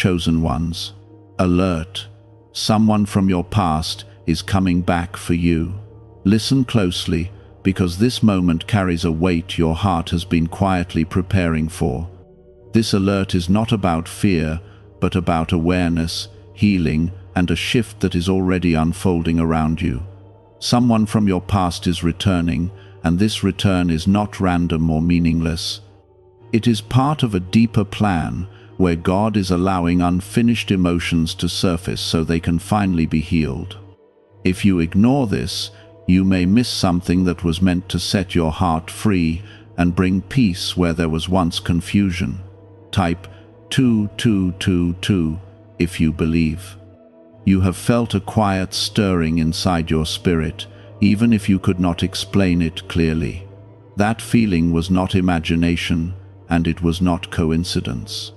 chosen ones. Alert! Someone from your past is coming back for you. Listen closely, because this moment carries a weight your heart has been quietly preparing for. This alert is not about fear, but about awareness, healing, and a shift that is already unfolding around you. Someone from your past is returning, and this return is not random or meaningless. It is part of a deeper plan, where God is allowing unfinished emotions to surface so they can finally be healed. If you ignore this, you may miss something that was meant to set your heart free and bring peace where there was once confusion. Type 2222 if you believe. You have felt a quiet stirring inside your spirit, even if you could not explain it clearly. That feeling was not imagination, and it was not coincidence.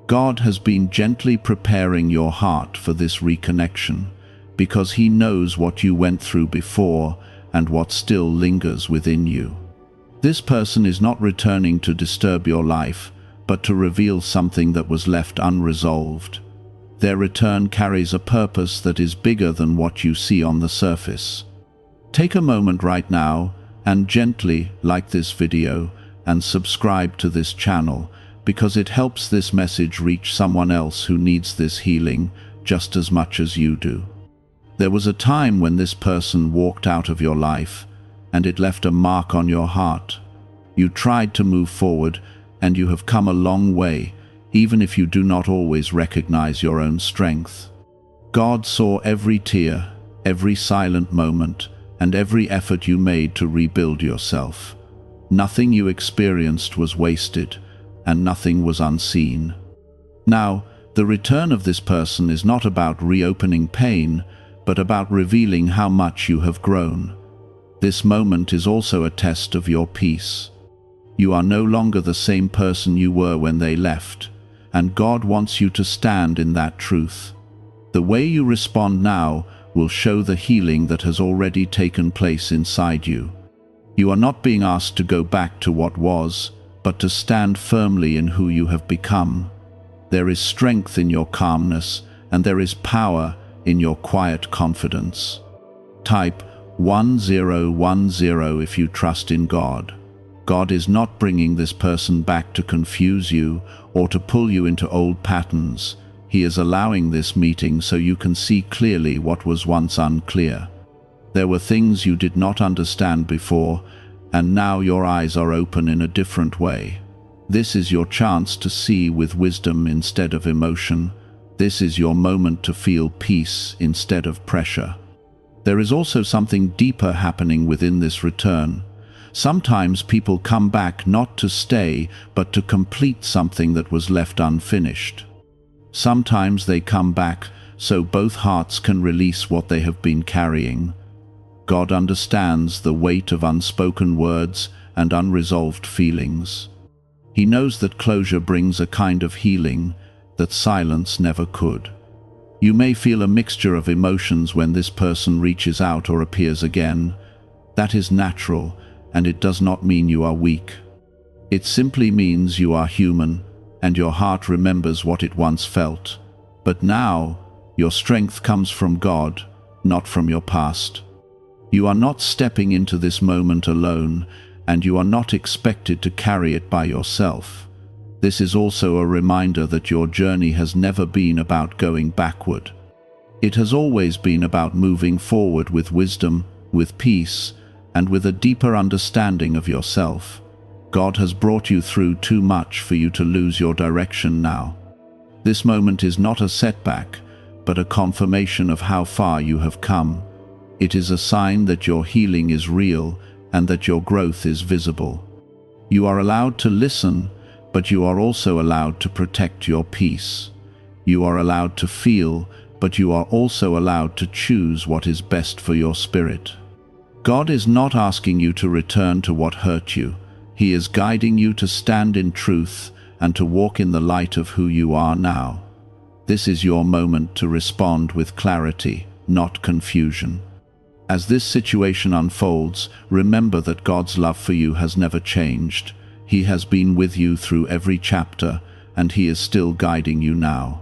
God has been gently preparing your heart for this reconnection, because He knows what you went through before and what still lingers within you. This person is not returning to disturb your life, but to reveal something that was left unresolved. Their return carries a purpose that is bigger than what you see on the surface. Take a moment right now and gently like this video and subscribe to this channel, because it helps this message reach someone else who needs this healing just as much as you do. There was a time when this person walked out of your life, and it left a mark on your heart. You tried to move forward, and you have come a long way, even if you do not always recognize your own strength. God saw every tear, every silent moment, and every effort you made to rebuild yourself. Nothing you experienced was wasted, and nothing was unseen. Now, the return of this person is not about reopening pain, but about revealing how much you have grown. This moment is also a test of your peace. You are no longer the same person you were when they left, and God wants you to stand in that truth. The way you respond now will show the healing that has already taken place inside you. You are not being asked to go back to what was, but to stand firmly in who you have become. There is strength in your calmness, and there is power in your quiet confidence. Type 1010 if you trust in God. God is not bringing this person back to confuse you or to pull you into old patterns. He is allowing this meeting so you can see clearly what was once unclear. There were things you did not understand before, and now your eyes are open in a different way. This is your chance to see with wisdom instead of emotion. This is your moment to feel peace instead of pressure. There is also something deeper happening within this return. Sometimes people come back not to stay, but to complete something that was left unfinished. Sometimes they come back so both hearts can release what they have been carrying. God understands the weight of unspoken words and unresolved feelings. He knows that closure brings a kind of healing that silence never could. You may feel a mixture of emotions when this person reaches out or appears again. That is natural, and it does not mean you are weak. It simply means you are human, and your heart remembers what it once felt. But now, your strength comes from God, not from your past. You are not stepping into this moment alone, and you are not expected to carry it by yourself. This is also a reminder that your journey has never been about going backward. It has always been about moving forward with wisdom, with peace, and with a deeper understanding of yourself. God has brought you through too much for you to lose your direction now. This moment is not a setback, but a confirmation of how far you have come. It is a sign that your healing is real and that your growth is visible. You are allowed to listen, but you are also allowed to protect your peace. You are allowed to feel, but you are also allowed to choose what is best for your spirit. God is not asking you to return to what hurt you. He is guiding you to stand in truth and to walk in the light of who you are now. This is your moment to respond with clarity, not confusion. As this situation unfolds, remember that God's love for you has never changed. He has been with you through every chapter, and He is still guiding you now.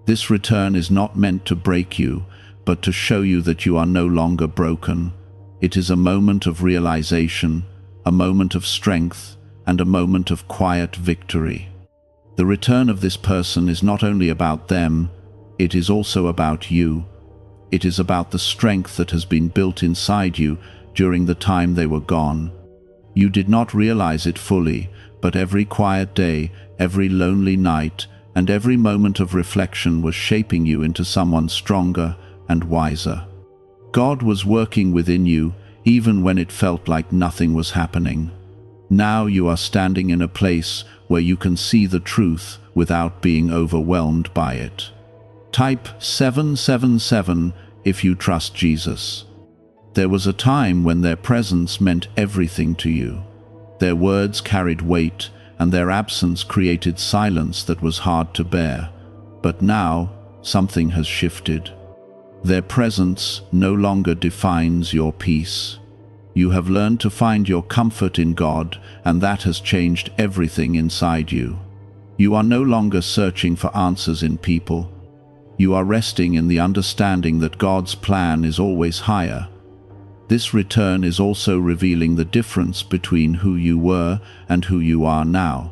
This return is not meant to break you, but to show you that you are no longer broken. It is a moment of realization, a moment of strength, and a moment of quiet victory. The return of this person is not only about them, it is also about you. It is about the strength that has been built inside you during the time they were gone. You did not realize it fully, but every quiet day, every lonely night, and every moment of reflection was shaping you into someone stronger and wiser. God was working within you, even when it felt like nothing was happening. Now you are standing in a place where you can see the truth without being overwhelmed by it. Type 777 if you trust Jesus. There was a time when their presence meant everything to you. Their words carried weight, and their absence created silence that was hard to bear. But now, something has shifted. Their presence no longer defines your peace. You have learned to find your comfort in God, and that has changed everything inside you. You are no longer searching for answers in people. You are resting in the understanding that God's plan is always higher. This return is also revealing the difference between who you were and who you are now.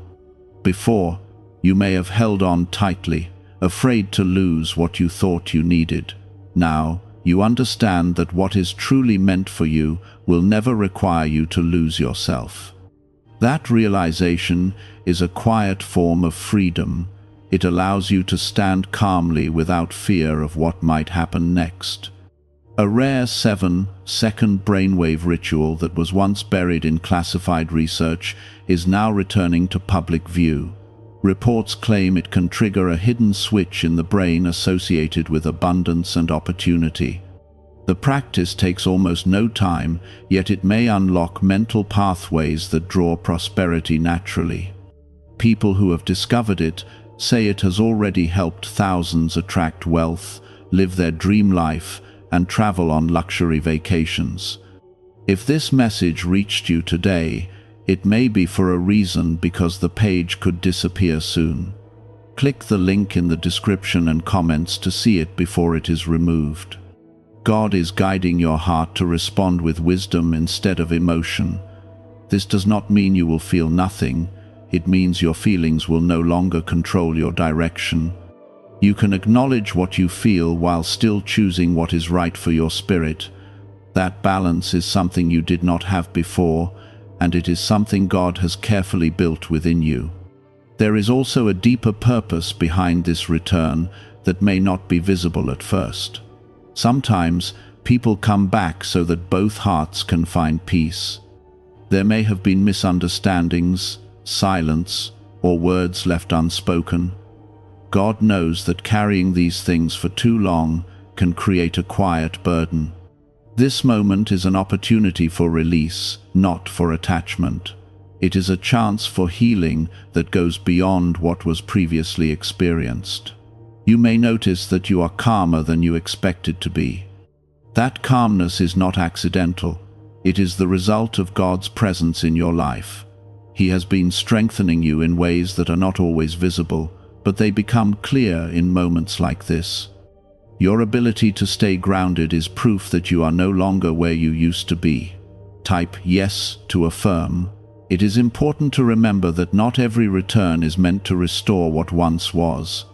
Before, you may have held on tightly, afraid to lose what you thought you needed. Now, you understand that what is truly meant for you will never require you to lose yourself. That realization is a quiet form of freedom. It allows you to stand calmly without fear of what might happen next. A rare 7-second brainwave ritual that was once buried in classified research is now returning to public view. Reports claim it can trigger a hidden switch in the brain associated with abundance and opportunity. The practice takes almost no time, yet it may unlock mental pathways that draw prosperity naturally. People who have discovered it say it has already helped thousands attract wealth, live their dream life, and travel on luxury vacations. If this message reached you today, it may be for a reason, because the page could disappear soon. Click the link in the description and comments to see it before it is removed. God is guiding your heart to respond with wisdom instead of emotion. This does not mean you will feel nothing. It means your feelings will no longer control your direction. You can acknowledge what you feel while still choosing what is right for your spirit. That balance is something you did not have before, and it is something God has carefully built within you. There is also a deeper purpose behind this return that may not be visible at first. Sometimes people come back so that both hearts can find peace. There may have been misunderstandings, silence, or words left unspoken. God knows that carrying these things for too long can create a quiet burden. This moment is an opportunity for release, not for attachment. It is a chance for healing that goes beyond what was previously experienced. You may notice that you are calmer than you expected to be. That calmness is not accidental. It is the result of God's presence in your life. He has been strengthening you in ways that are not always visible, but they become clear in moments like this. Your ability to stay grounded is proof that you are no longer where you used to be. Type yes to affirm. It is important to remember that not every return is meant to restore what once was.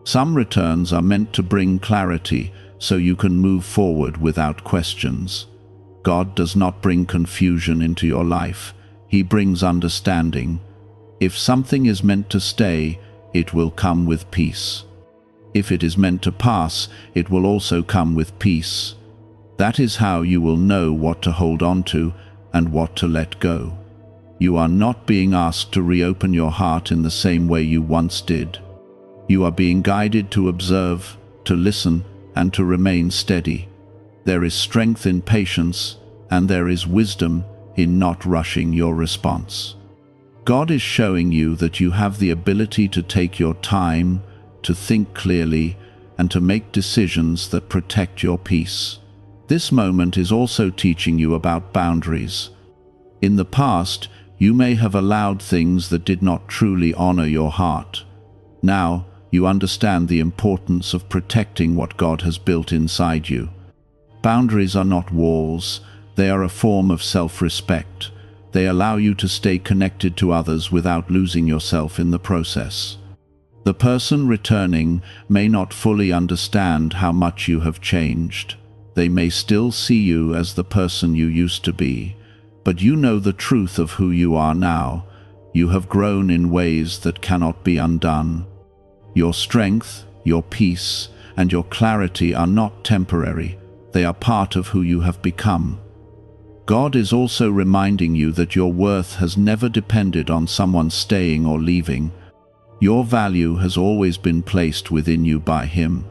Some returns are meant to bring clarity so you can move forward without questions. God does not bring confusion into your life. He brings understanding. If something is meant to stay, it will come with peace. If it is meant to pass, it will also come with peace. That is how you will know what to hold on to and what to let go. You are not being asked to reopen your heart in the same way you once did. You are being guided to observe, to listen, and to remain steady. There is strength in patience, and there is wisdom in not rushing your response. God is showing you that you have the ability to take your time, to think clearly, and to make decisions that protect your peace. This moment is also teaching you about boundaries. In the past, you may have allowed things that did not truly honor your heart. Now, You understand the importance of protecting what God has built inside you. Boundaries are not walls, they are a form of self-respect. They allow you to stay connected to others without losing yourself in the process. The person returning may not fully understand how much you have changed. They may still see you as the person you used to be, but you know the truth of who you are now. You have grown in ways that cannot be undone. Your strength, your peace, and your clarity are not temporary. They are part of who you have become. God is also reminding you that your worth has never depended on someone staying or leaving. Your value has always been placed within you by Him.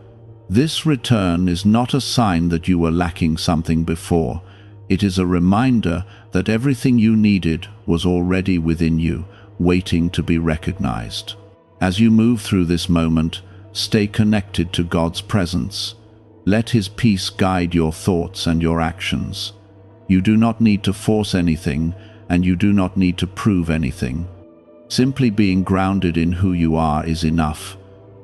This return is not a sign that you were lacking something before. It is a reminder that everything you needed was already within you, waiting to be recognized. As you move through this moment, stay connected to God's presence. Let His peace guide your thoughts and your actions. You do not need to force anything, and you do not need to prove anything. Simply being grounded in who you are is enough.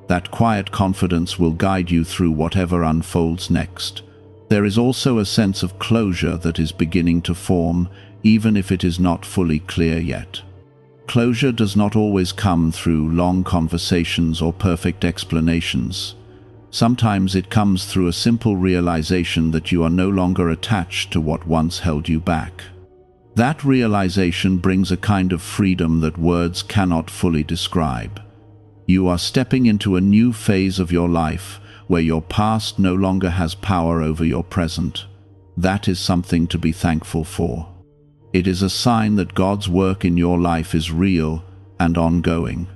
That quiet confidence will guide you through whatever unfolds next. There is also a sense of closure that is beginning to form, even if it is not fully clear yet. Closure does not always come through long conversations or perfect explanations. Sometimes it comes through a simple realization that you are no longer attached to what once held you back. That realization brings a kind of freedom that words cannot fully describe. You are stepping into a new phase of your life where your past no longer has power over your present. That is something to be thankful for. It is a sign that God's work in your life is real and ongoing.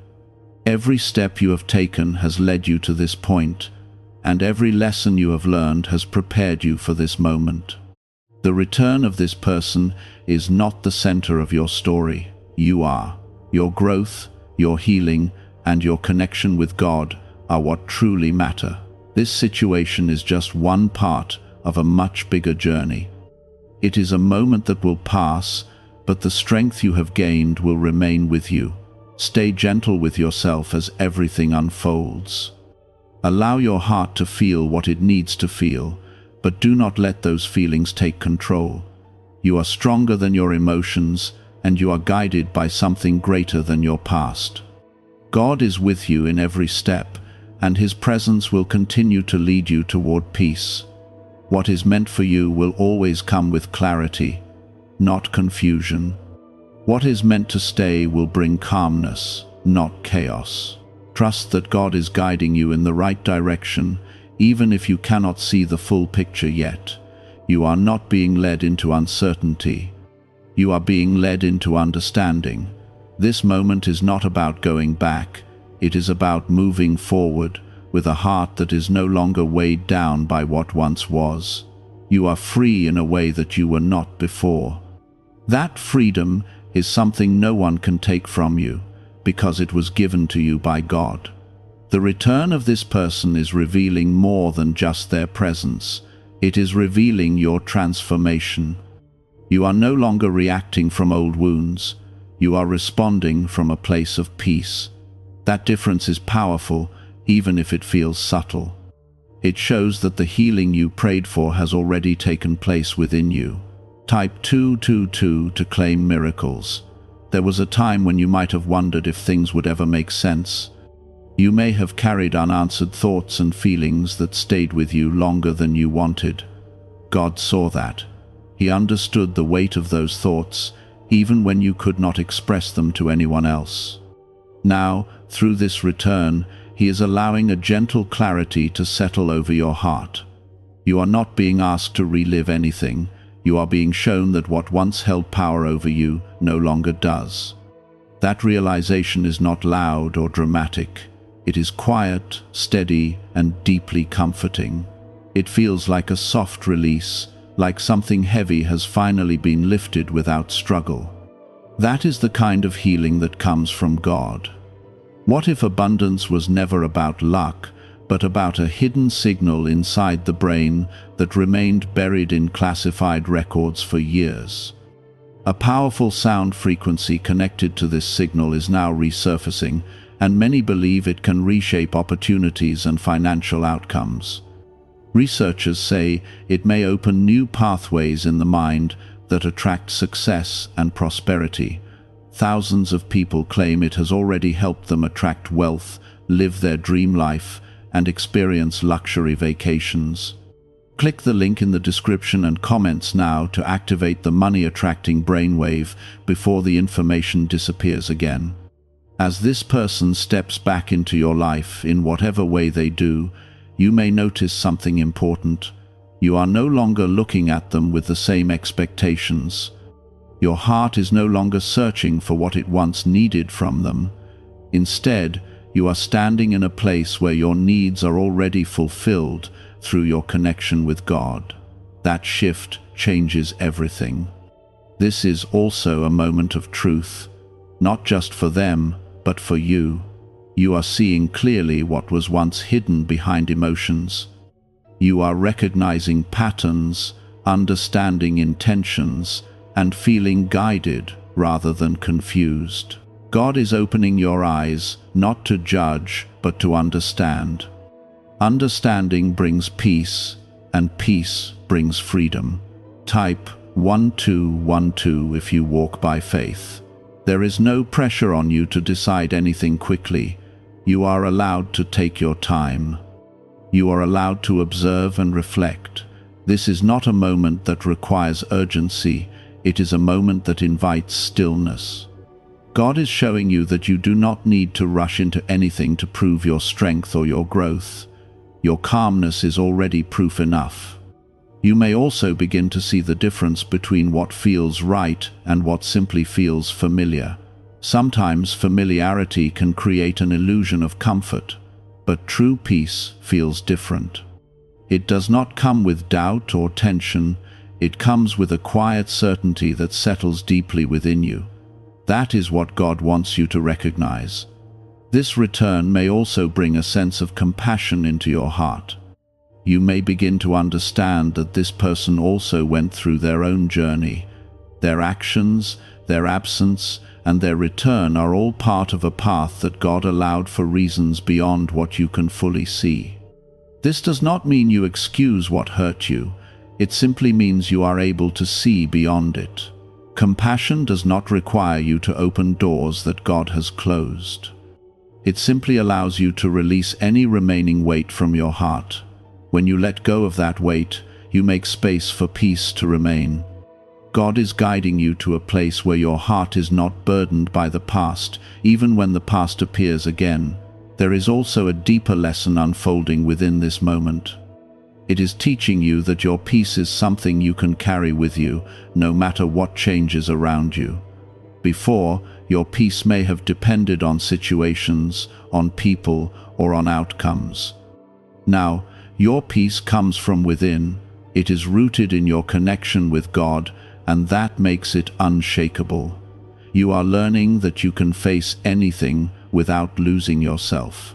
Every step you have taken has led you to this point, and every lesson you have learned has prepared you for this moment. The return of this person is not the center of your story. You are. Your growth, your healing, and your connection with God are what truly matter. This situation is just one part of a much bigger journey. It is a moment that will pass, but the strength you have gained will remain with you. Stay gentle with yourself as everything unfolds. Allow your heart to feel what it needs to feel, but do not let those feelings take control. You are stronger than your emotions, and you are guided by something greater than your past. God is with you in every step, and His presence will continue to lead you toward peace. What is meant for you will always come with clarity, not confusion. What is meant to stay will bring calmness, not chaos. Trust that God is guiding you in the right direction, even if you cannot see the full picture yet. You are not being led into uncertainty. You are being led into understanding. This moment is not about going back. It is about moving forward with a heart that is no longer weighed down by what once was. You are free in a way that you were not before. That freedom is something no one can take from you, because it was given to you by God. The return of this person is revealing more than just their presence. It is revealing your transformation. You are no longer reacting from old wounds. You are responding from a place of peace. That difference is powerful, even if it feels subtle. It shows that the healing you prayed for has already taken place within you. Type 222 to claim miracles. There was a time when you might have wondered if things would ever make sense. You may have carried unanswered thoughts and feelings that stayed with you longer than you wanted. God saw that. He understood the weight of those thoughts, even when you could not express them to anyone else. Now, through this return, He is allowing a gentle clarity to settle over your heart. You are not being asked to relive anything. You are being shown that what once held power over you no longer does. That realization is not loud or dramatic. It is quiet, steady, and deeply comforting. It feels like a soft release, like something heavy has finally been lifted without struggle. That is the kind of healing that comes from God. What if abundance was never about luck, but about a hidden signal inside the brain that remained buried in classified records for years? A powerful sound frequency connected to this signal is now resurfacing, and many believe it can reshape opportunities and financial outcomes. Researchers say it may open new pathways in the mind that attract success and prosperity. Thousands of people claim it has already helped them attract wealth, live their dream life, and experience luxury vacations. Click the link in the description and comments now to activate the money-attracting brainwave before the information disappears again. As this person steps back into your life, in whatever way they do, you may notice something important. You are no longer looking at them with the same expectations. Your heart is no longer searching for what it once needed from them. Instead, you are standing in a place where your needs are already fulfilled through your connection with God. That shift changes everything. This is also a moment of truth, not just for them, but for you. You are seeing clearly what was once hidden behind emotions. You are recognizing patterns, understanding intentions, and feeling guided rather than confused. God is opening your eyes, not to judge, but to understand. Understanding brings peace, and peace brings freedom. Type 1212 if you walk by faith. There is no pressure on you to decide anything quickly. You are allowed to take your time. You are allowed to observe and reflect. This is not a moment that requires urgency. It is a moment that invites stillness. God is showing you that you do not need to rush into anything to prove your strength or your growth. Your calmness is already proof enough. You may also begin to see the difference between what feels right and what simply feels familiar. Sometimes familiarity can create an illusion of comfort, but true peace feels different. It does not come with doubt or tension. It comes with a quiet certainty that settles deeply within you. That is what God wants you to recognize. This return may also bring a sense of compassion into your heart. You may begin to understand that this person also went through their own journey. Their actions, their absence, and their return are all part of a path that God allowed for reasons beyond what you can fully see. This does not mean you excuse what hurt you. It simply means you are able to see beyond it. Compassion does not require you to open doors that God has closed. It simply allows you to release any remaining weight from your heart. When you let go of that weight, you make space for peace to remain. God is guiding you to a place where your heart is not burdened by the past, even when the past appears again. There is also a deeper lesson unfolding within this moment. It is teaching you that your peace is something you can carry with you, no matter what changes around you. Before, your peace may have depended on situations, on people, or on outcomes. Now, your peace comes from within. It is rooted in your connection with God, and that makes it unshakable. You are learning that you can face anything without losing yourself.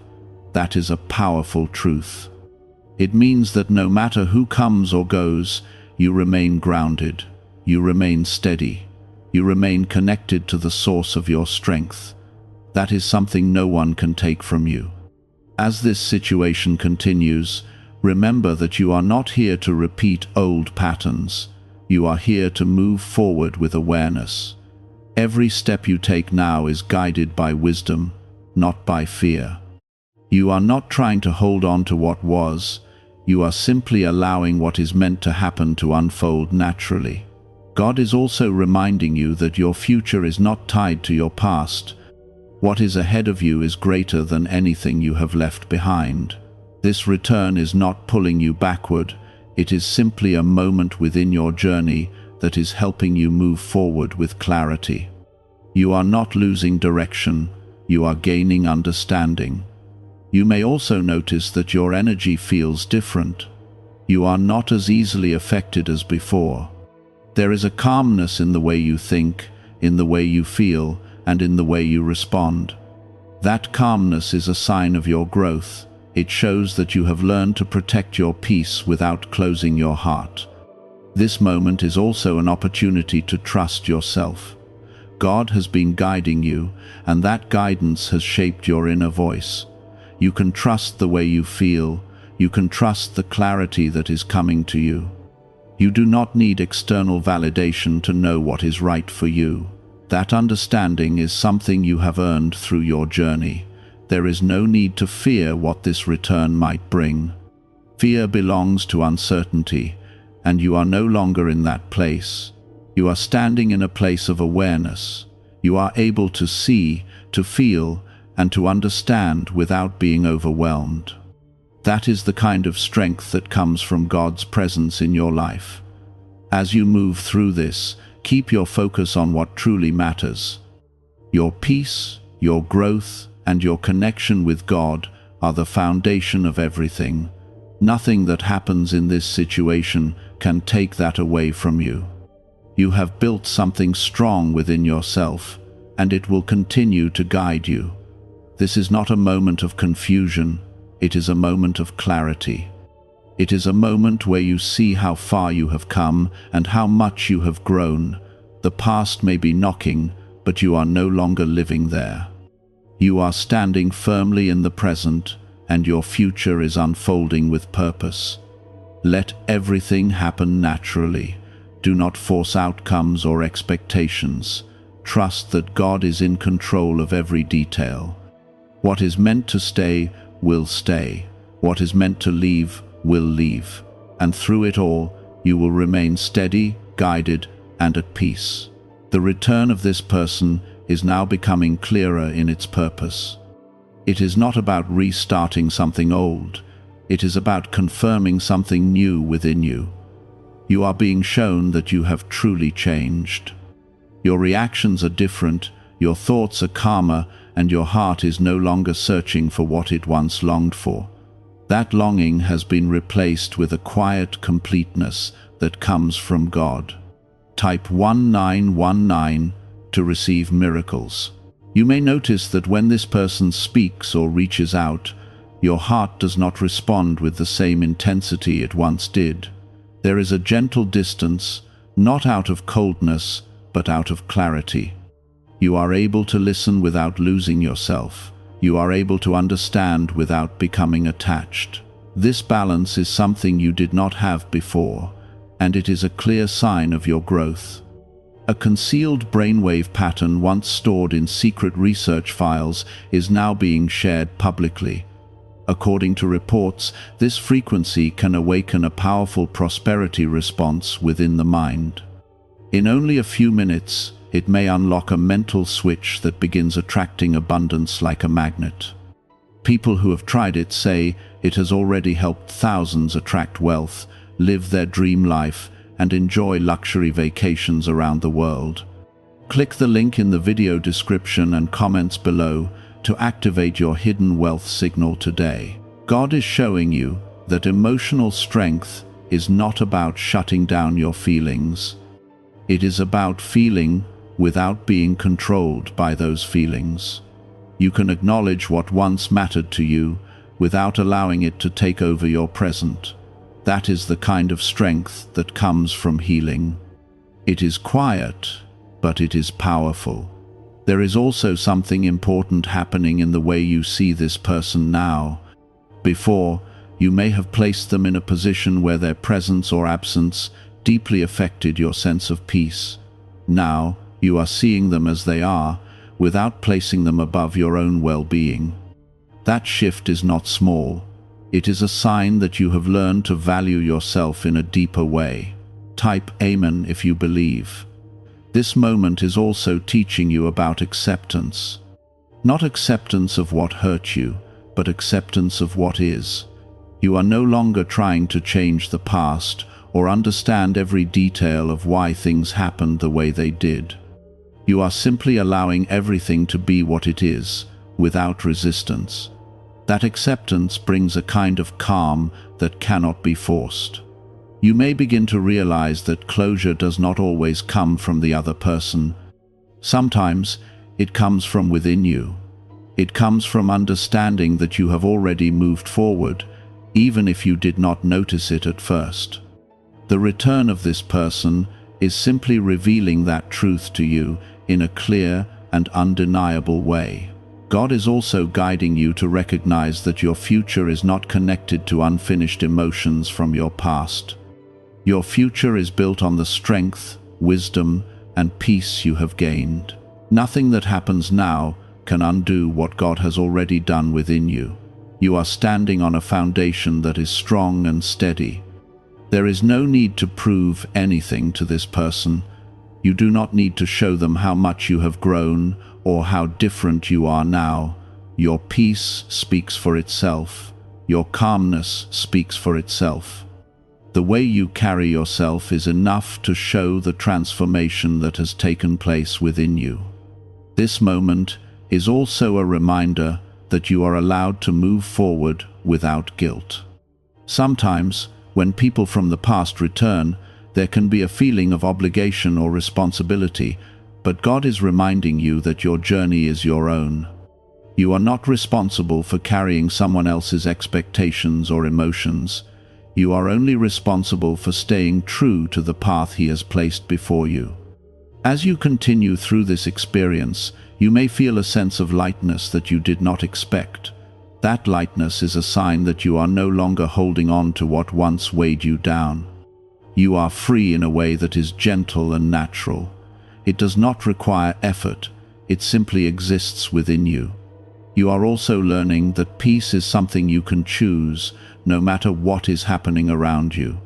That is a powerful truth. It means that no matter who comes or goes, you remain grounded, you remain steady, you remain connected to the source of your strength. That is something no one can take from you. As this situation continues, remember that you are not here to repeat old patterns. You are here to move forward with awareness. Every step you take now is guided by wisdom, not by fear. You are not trying to hold on to what was. You are simply allowing what is meant to happen to unfold naturally. God is also reminding you that your future is not tied to your past. What is ahead of you is greater than anything you have left behind. This return is not pulling you backward. It is simply a moment within your journey that is helping you move forward with clarity. You are not losing direction. You are gaining understanding. You may also notice that your energy feels different. You are not as easily affected as before. There is a calmness in the way you think, in the way you feel, and in the way you respond. That calmness is a sign of your growth. It shows that you have learned to protect your peace without closing your heart. This moment is also an opportunity to trust yourself. God has been guiding you, and that guidance has shaped your inner voice. You can trust the way you feel. You can trust the clarity that is coming to you. You do not need external validation to know what is right for you. That understanding is something you have earned through your journey. There is no need to fear what this return might bring. Fear belongs to uncertainty, and you are no longer in that place. You are standing in a place of awareness. You are able to see, to feel, and to understand without being overwhelmed. That is the kind of strength that comes from God's presence in your life. As you move through this, keep your focus on what truly matters. Your peace, your growth, and your connection with God are the foundation of everything. Nothing that happens in this situation can take that away from you. You have built something strong within yourself, and it will continue to guide you. This is not a moment of confusion, it is a moment of clarity. It is a moment where you see how far you have come and how much you have grown. The past may be knocking, but you are no longer living there. You are standing firmly in the present, and your future is unfolding with purpose. Let everything happen naturally. Do not force outcomes or expectations. Trust that God is in control of every detail. What is meant to stay will stay. What is meant to leave will leave. And through it all, you will remain steady, guided, and at peace. The return of this person is now becoming clearer in its purpose. It is not about restarting something old. It is about confirming something new within you. You are being shown that you have truly changed. Your reactions are different, your thoughts are calmer, and your heart is no longer searching for what it once longed for. That longing has been replaced with a quiet completeness that comes from God. Type 1919 to receive miracles. You may notice that when this person speaks or reaches out, your heart does not respond with the same intensity it once did. There is a gentle distance, not out of coldness, but out of clarity. You are able to listen without losing yourself. You are able to understand without becoming attached. This balance is something you did not have before, and it is a clear sign of your growth. A concealed brainwave pattern once stored in secret research files is now being shared publicly. According to reports, this frequency can awaken a powerful prosperity response within the mind. In only a few minutes, it may unlock a mental switch that begins attracting abundance like a magnet. People who have tried it say it has already helped thousands attract wealth, live their dream life, and enjoy luxury vacations around the world. Click the link in the video description and comments below to activate your hidden wealth signal today. God is showing you that emotional strength is not about shutting down your feelings. It is about feeling without being controlled by those feelings. You can acknowledge what once mattered to you without allowing it to take over your present. That is the kind of strength that comes from healing. It is quiet, but it is powerful. There is also something important happening in the way you see this person now. Before, you may have placed them in a position where their presence or absence deeply affected your sense of peace. Now, you are seeing them as they are, without placing them above your own well-being. That shift is not small. It is a sign that you have learned to value yourself in a deeper way. Type Amen if you believe. This moment is also teaching you about acceptance. Not acceptance of what hurt you, but acceptance of what is. You are no longer trying to change the past or understand every detail of why things happened the way they did. You are simply allowing everything to be what it is, without resistance. That acceptance brings a kind of calm that cannot be forced. You may begin to realize that closure does not always come from the other person. Sometimes it comes from within you. It comes from understanding that you have already moved forward, even if you did not notice it at first. The return of this person is simply revealing that truth to you in a clear and undeniable way. God is also guiding you to recognize that your future is not connected to unfinished emotions from your past. Your future is built on the strength, wisdom, and peace you have gained. Nothing that happens now can undo what God has already done within you. You are standing on a foundation that is strong and steady. There is no need to prove anything to this person. You do not need to show them how much you have grown or how different you are now. Your peace speaks for itself. Your calmness speaks for itself. The way you carry yourself is enough to show the transformation that has taken place within you. This moment is also a reminder that you are allowed to move forward without guilt. Sometimes, when people from the past return, there can be a feeling of obligation or responsibility, but God is reminding you that your journey is your own. You are not responsible for carrying someone else's expectations or emotions. You are only responsible for staying true to the path He has placed before you. As you continue through this experience, you may feel a sense of lightness that you did not expect. That lightness is a sign that you are no longer holding on to what once weighed you down. You are free in a way that is gentle and natural. It does not require effort, it simply exists within you. You are also learning that peace is something you can choose, no matter what is happening around you.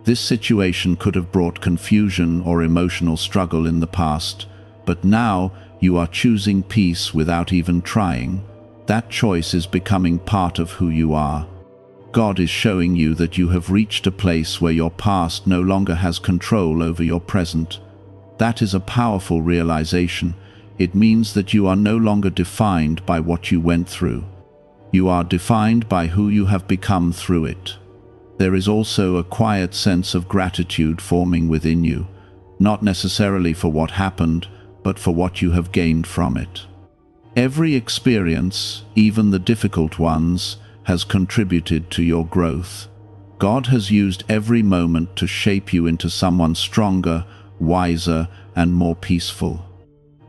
This situation could have brought confusion or emotional struggle in the past, but now you are choosing peace without even trying. That choice is becoming part of who you are. God is showing you that you have reached a place where your past no longer has control over your present. That is a powerful realization. It means that you are no longer defined by what you went through. You are defined by who you have become through it. There is also a quiet sense of gratitude forming within you, not necessarily for what happened, but for what you have gained from it. Every experience, even the difficult ones, has contributed to your growth. God has used every moment to shape you into someone stronger, wiser, and more peaceful.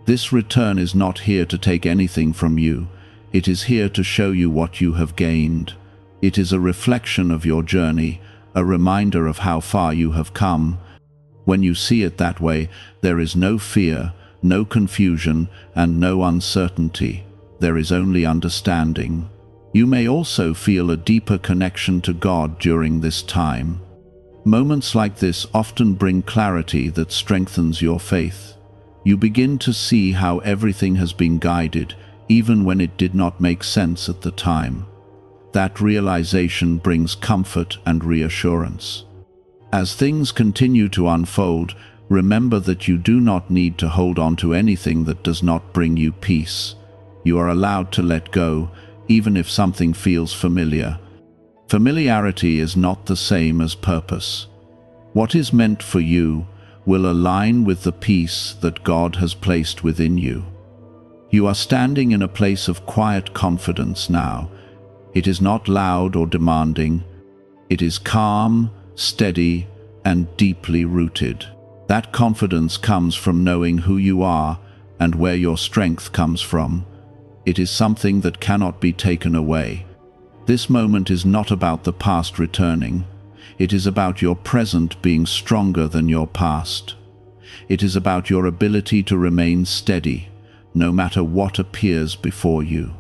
This return is not here to take anything from you. It is here to show you what you have gained. It is a reflection of your journey, a reminder of how far you have come. When you see it that way, there is no fear, no confusion, and no uncertainty. There is only understanding. You may also feel a deeper connection to God during this time. Moments like this often bring clarity that strengthens your faith. You begin to see how everything has been guided, even when it did not make sense at the time. That realization brings comfort and reassurance. As things continue to unfold, remember that you do not need to hold on to anything that does not bring you peace. You are allowed to let go, even if something feels familiar. Familiarity is not the same as purpose. What is meant for you will align with the peace that God has placed within you. You are standing in a place of quiet confidence now. It is not loud or demanding. It is calm, steady, and deeply rooted. That confidence comes from knowing who you are and where your strength comes from. It is something that cannot be taken away. This moment is not about the past returning. It is about your present being stronger than your past. It is about your ability to remain steady, no matter what appears before you.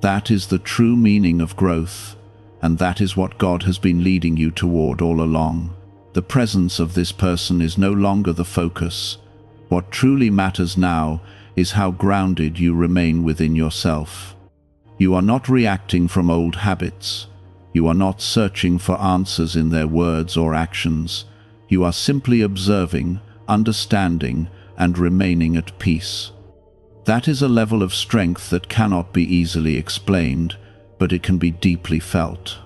That is the true meaning of growth, and that is what God has been leading you toward all along. The presence of this person is no longer the focus. What truly matters now is how grounded you remain within yourself. You are not reacting from old habits. You are not searching for answers in their words or actions. You are simply observing, understanding, and remaining at peace. That is a level of strength that cannot be easily explained, but it can be deeply felt.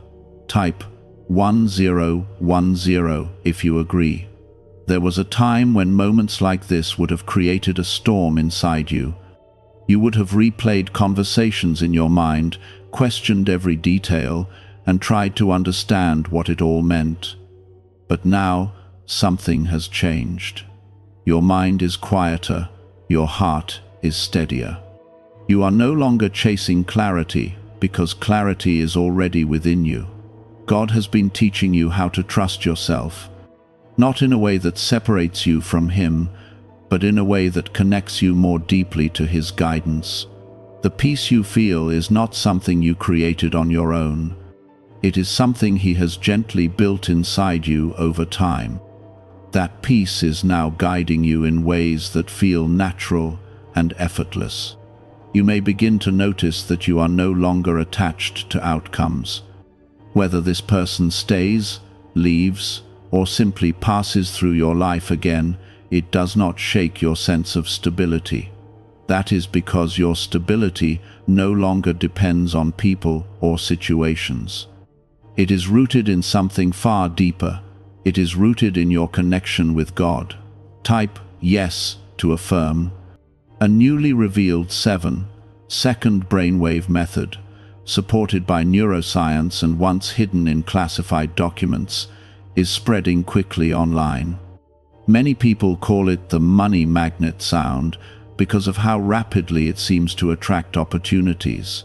Type 1010 if you agree. There was a time when moments like this would have created a storm inside you. You would have replayed conversations in your mind, questioned every detail, and tried to understand what it all meant. But now, something has changed. Your mind is quieter, your heart is steadier. You are no longer chasing clarity, because clarity is already within you. God has been teaching you how to trust yourself, not in a way that separates you from Him, but in a way that connects you more deeply to His guidance. The peace you feel is not something you created on your own. It is something He has gently built inside you over time. That peace is now guiding you in ways that feel natural and effortless. You may begin to notice that you are no longer attached to outcomes. Whether this person stays, leaves, or simply passes through your life again, it does not shake your sense of stability. That is because your stability no longer depends on people or situations. It is rooted in something far deeper. It is rooted in your connection with God. Type yes to affirm. A newly revealed 7-second brainwave method, supported by neuroscience and once hidden in classified documents, is spreading quickly online. Many people call it the money magnet sound because of how rapidly it seems to attract opportunities.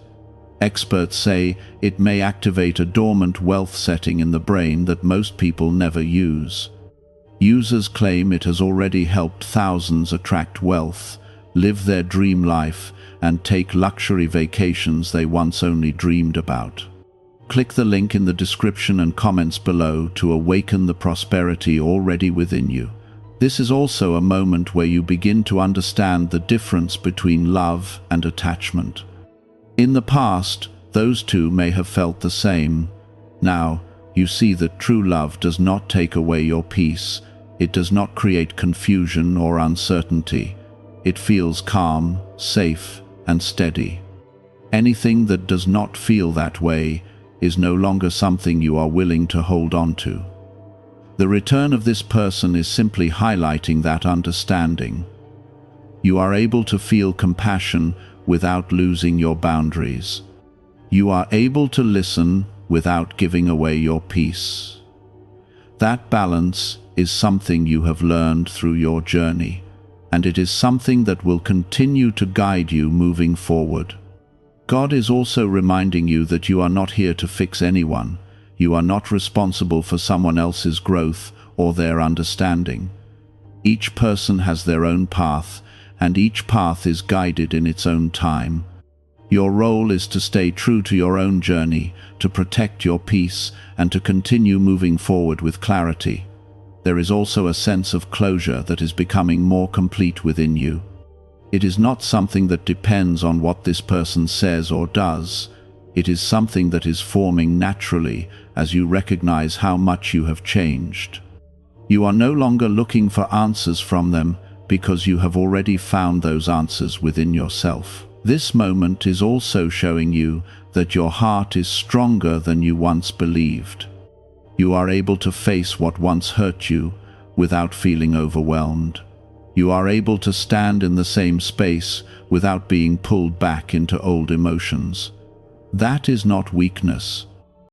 Experts say it may activate a dormant wealth setting in the brain that most people never use. Users claim it has already helped thousands attract wealth, live their dream life, and take luxury vacations they once only dreamed about. Click the link in the description and comments below to awaken the prosperity already within you. This is also a moment where you begin to understand the difference between love and attachment. In the past, those two may have felt the same. Now, you see that true love does not take away your peace. It does not create confusion or uncertainty. It feels calm, safe, and steady. Anything that does not feel that way is no longer something you are willing to hold on to. The return of this person is simply highlighting that understanding. You are able to feel compassion without losing your boundaries. You are able to listen without giving away your peace. That balance is something you have learned through your journey, and it is something that will continue to guide you moving forward. God is also reminding you that you are not here to fix anyone. You are not responsible for someone else's growth or their understanding. Each person has their own path, and each path is guided in its own time. Your role is to stay true to your own journey, to protect your peace, and to continue moving forward with clarity. There is also a sense of closure that is becoming more complete within you. It is not something that depends on what this person says or does. It is something that is forming naturally as you recognize how much you have changed. You are no longer looking for answers from them because you have already found those answers within yourself. This moment is also showing you that your heart is stronger than you once believed. You are able to face what once hurt you without feeling overwhelmed. You are able to stand in the same space without being pulled back into old emotions. That is not weakness.